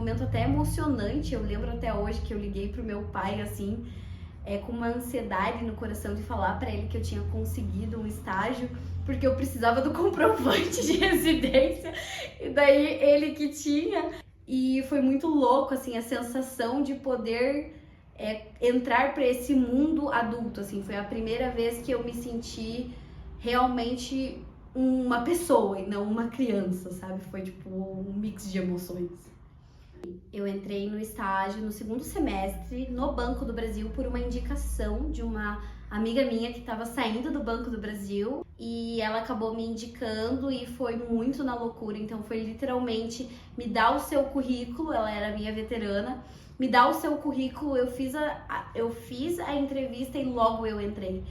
momento até emocionante. Eu lembro até hoje que eu liguei pro meu pai, assim, com uma ansiedade no coração de falar pra ele que eu tinha conseguido um estágio, porque eu precisava do comprovante de residência, e daí ele que tinha. E foi muito louco, assim, a sensação de poder entrar para esse mundo adulto, assim. Foi a primeira vez que eu me senti realmente uma pessoa e não uma criança, sabe? Foi tipo um mix de emoções. Eu entrei no estágio no segundo semestre no Banco do Brasil por uma indicação de uma amiga minha que estava saindo do Banco do Brasil, e ela acabou me indicando e foi muito na loucura. Então foi literalmente me dar o seu currículo, ela era minha veterana, me dá o seu currículo, eu fiz a entrevista e logo eu entrei.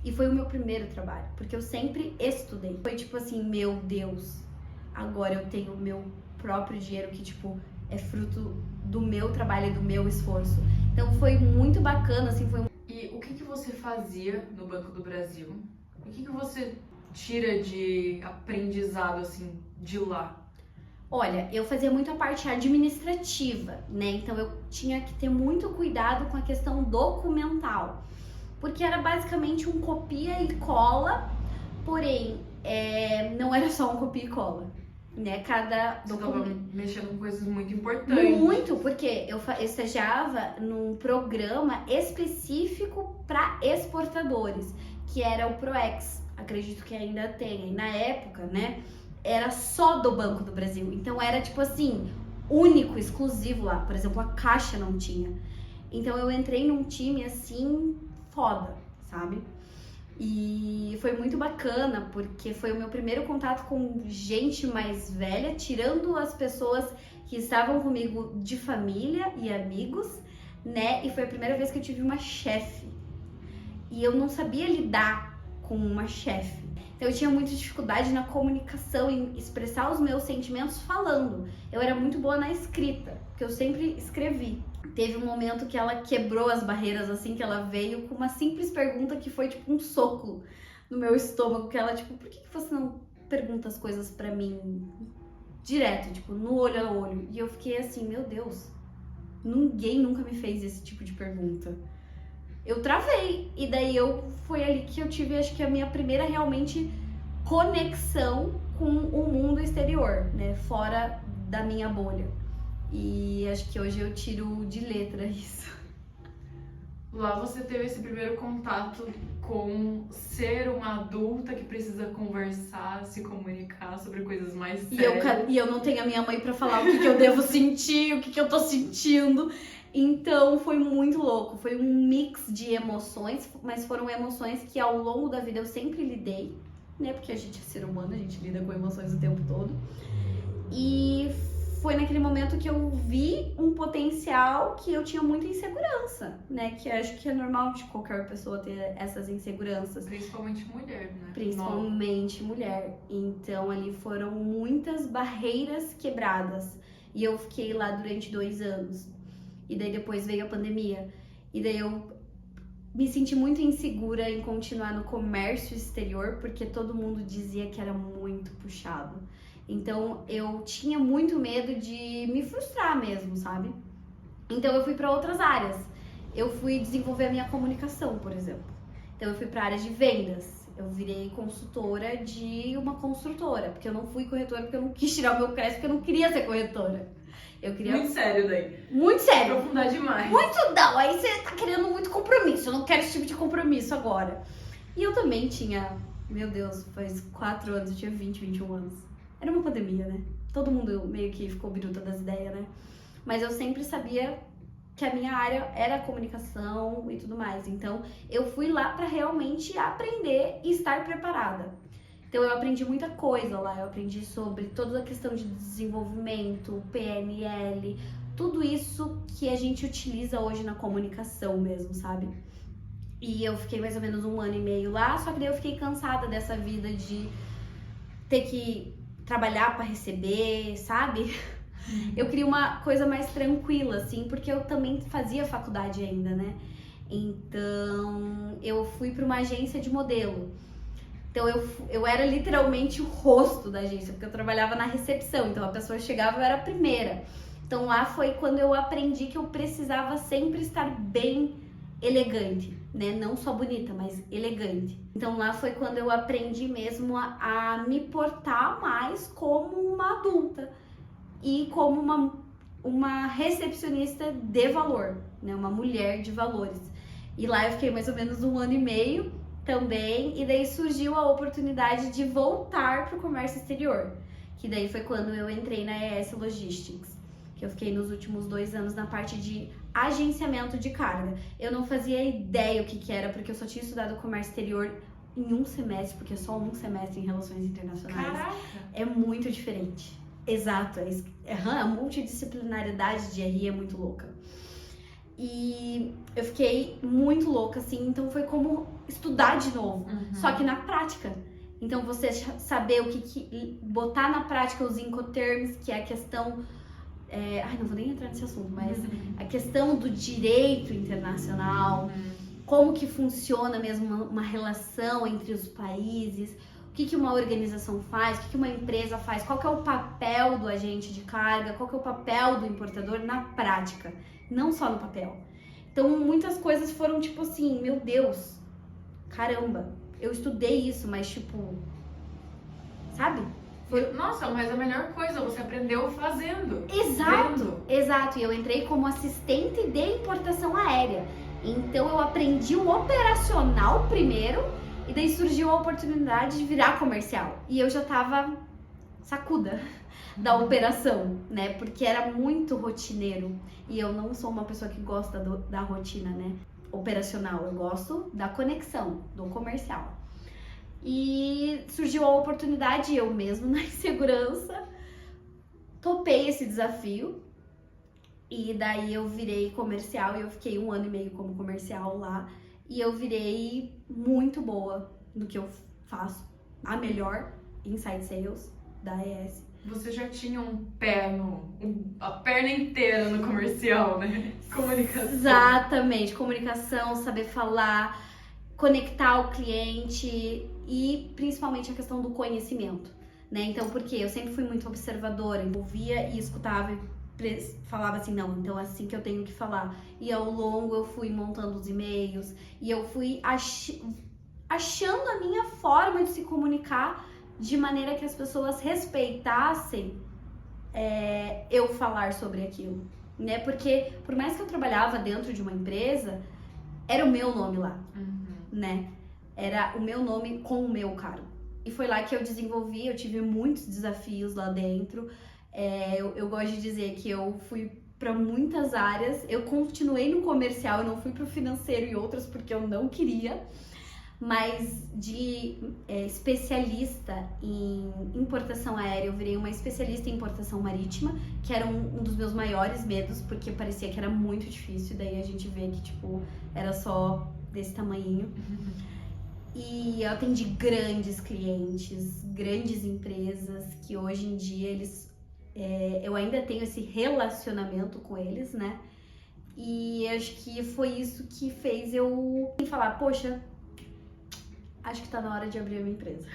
E foi o meu primeiro trabalho, porque eu sempre estudei. Foi tipo assim, meu Deus, agora eu tenho o meu próprio dinheiro que tipo é fruto do meu trabalho e do meu esforço. Então foi muito bacana, assim, foi. E o que você fazia no Banco do Brasil? O que você tira de aprendizado, assim, de lá? Olha, eu fazia muito a parte administrativa, né? Então eu tinha que ter muito cuidado com a questão documental, porque era basicamente um copia e cola, porém não era só um copia e cola, né? Cada Você estava documento. mexendo com coisas muito importantes. Muito, porque eu estagiava num programa específico para exportadores, que era o PROEX, acredito que ainda tem. E na época, né, era só do Banco do Brasil, então era tipo assim, único, exclusivo lá. Por exemplo, a Caixa não tinha. Então eu entrei num time assim, foda, sabe? E foi muito bacana, porque foi o meu primeiro contato com gente mais velha, tirando as pessoas que estavam comigo de família e amigos, né? E foi a primeira vez que eu tive uma chefe. E eu não sabia lidar com uma chefe. Então eu tinha muita dificuldade na comunicação, em expressar os meus sentimentos falando. Eu era muito boa na escrita, porque eu sempre escrevi. Teve um momento que ela quebrou as barreiras, assim, que ela veio com uma simples pergunta que foi tipo um soco no meu estômago, que ela tipo, por que você não pergunta as coisas pra mim direto, tipo, no olho a olho? E eu fiquei assim, meu Deus, ninguém nunca me fez esse tipo de pergunta. Eu travei, e daí foi ali que eu tive, acho que a minha primeira realmente conexão com o mundo exterior, né, fora da minha bolha. E acho que hoje eu tiro de letra isso. Lá você teve esse primeiro contato com ser uma adulta que precisa conversar, se comunicar sobre coisas mais sérias. E eu não tenho a minha mãe pra falar o que eu devo sentir, o que eu tô sentindo. Então foi muito louco, foi um mix de emoções, mas foram emoções que ao longo da vida eu sempre lidei, né? Porque a gente é ser humano, a gente lida com emoções o tempo todo. E foi naquele momento que eu vi um potencial que eu tinha muita insegurança, né? Que acho que é normal de qualquer pessoa ter essas inseguranças. Principalmente mulher, né? Principalmente mulher. Então ali foram muitas barreiras quebradas. E eu fiquei lá durante 2 anos. E daí depois veio a pandemia. E daí eu me senti muito insegura em continuar no comércio exterior, porque todo mundo dizia que era muito puxado. Então eu tinha muito medo de me frustrar mesmo, sabe? Então eu fui para outras áreas. Eu fui desenvolver a minha comunicação, por exemplo. Então eu fui para a área de vendas. Eu virei consultora de uma construtora, porque eu não fui corretora, porque eu não quis tirar o meu crédito, porque eu não queria ser corretora. Eu queria... Muito sério daí. Muito sério. Aprofundar demais. Muito não, aí você tá querendo muito compromisso. Eu não quero esse tipo de compromisso agora. E eu também tinha, meu Deus, faz 4 anos, eu tinha 20, 21 anos. Era uma pandemia, né? Todo mundo meio que ficou biruta das ideias, né? Mas eu sempre sabia que a minha área era a comunicação e tudo mais. Então, eu fui lá pra realmente aprender e estar preparada. Então, eu aprendi muita coisa lá. Eu aprendi sobre toda a questão de desenvolvimento, PNL, tudo isso que a gente utiliza hoje na comunicação mesmo, sabe? E eu fiquei mais ou menos 1 ano e meio lá, só que daí eu fiquei cansada dessa vida de ter que trabalhar pra receber, sabe? Eu queria uma coisa mais tranquila, assim, porque eu também fazia faculdade ainda, né? Então, eu fui pra uma agência de modelo. Então, eu era literalmente o rosto da agência, porque eu trabalhava na recepção. Então, a pessoa chegava, eu era a primeira. Então lá foi quando eu aprendi que eu precisava sempre estar bem elegante, né? Não só bonita, mas elegante. Então lá foi quando eu aprendi mesmo a me portar mais como uma adulta e como uma recepcionista de valor, né? Uma mulher de valores. E lá eu fiquei mais ou menos 1 ano e meio também, e daí surgiu a oportunidade de voltar para o comércio exterior, que daí foi quando eu entrei na ES Logistics, que eu fiquei nos últimos 2 anos na parte de agenciamento de carga. Eu não fazia ideia o que era, porque eu só tinha estudado comércio exterior em 1 semestre, porque é só 1 semestre em relações internacionais. Caraca! É muito diferente. Exato, a multidisciplinaridade de RI é muito louca. E eu fiquei muito louca, assim, então foi como estudar de novo, só que na prática. Então você saber o que botar na prática os Incoterms, que é a questão, não vou nem entrar nesse assunto, mas a questão do direito internacional, como que funciona mesmo uma relação entre os países, o que uma organização faz, o que uma empresa faz, qual que é o papel do agente de carga, qual que é o papel do importador na prática, não só no papel. Então muitas coisas foram tipo assim, meu Deus, caramba, eu estudei isso, mas tipo, sabe? Nossa, mas a melhor coisa, você aprendeu fazendo. Exato, e eu entrei como assistente de importação aérea. Então eu aprendi o operacional primeiro, e daí surgiu a oportunidade de virar comercial. E eu já tava sacuda da operação, né? Porque era muito rotineiro. E eu não sou uma pessoa que gosta da rotina, né? Operacional. Eu gosto da conexão, do comercial. E surgiu a oportunidade, eu mesmo, na insegurança, topei esse desafio. E daí eu virei comercial e eu fiquei 1 ano e meio como comercial lá. E eu virei muito boa no que eu faço, a melhor inside sales da ES. Você já tinha a perna inteira no comercial, né? Comunicação. Exatamente, comunicação, saber falar, conectar o cliente e principalmente a questão do conhecimento, né? Então, porque eu sempre fui muito observadora, eu ouvia e escutava e falava assim, não, então é assim que eu tenho que falar. E ao longo eu fui montando os e-mails e eu fui achando a minha forma de se comunicar de maneira que as pessoas respeitassem eu falar sobre aquilo, né? Porque por mais que eu trabalhava dentro de uma empresa, era o meu nome lá, né? Era o meu nome com o meu cargo. E foi lá que eu desenvolvi, eu tive muitos desafios lá dentro. Eu gosto de dizer que eu fui para muitas áreas, eu continuei no comercial, eu não fui para o financeiro e outras porque eu não queria, mas de especialista em importação aérea, eu virei uma especialista em importação marítima, que era um dos meus maiores medos, porque parecia que era muito difícil, daí a gente vê que tipo, era só desse tamanhinho. E eu atendi grandes clientes, grandes empresas, que hoje em dia eu ainda tenho esse relacionamento com eles, né? E acho que foi isso que fez eu falar, poxa, acho que tá na hora de abrir a minha empresa.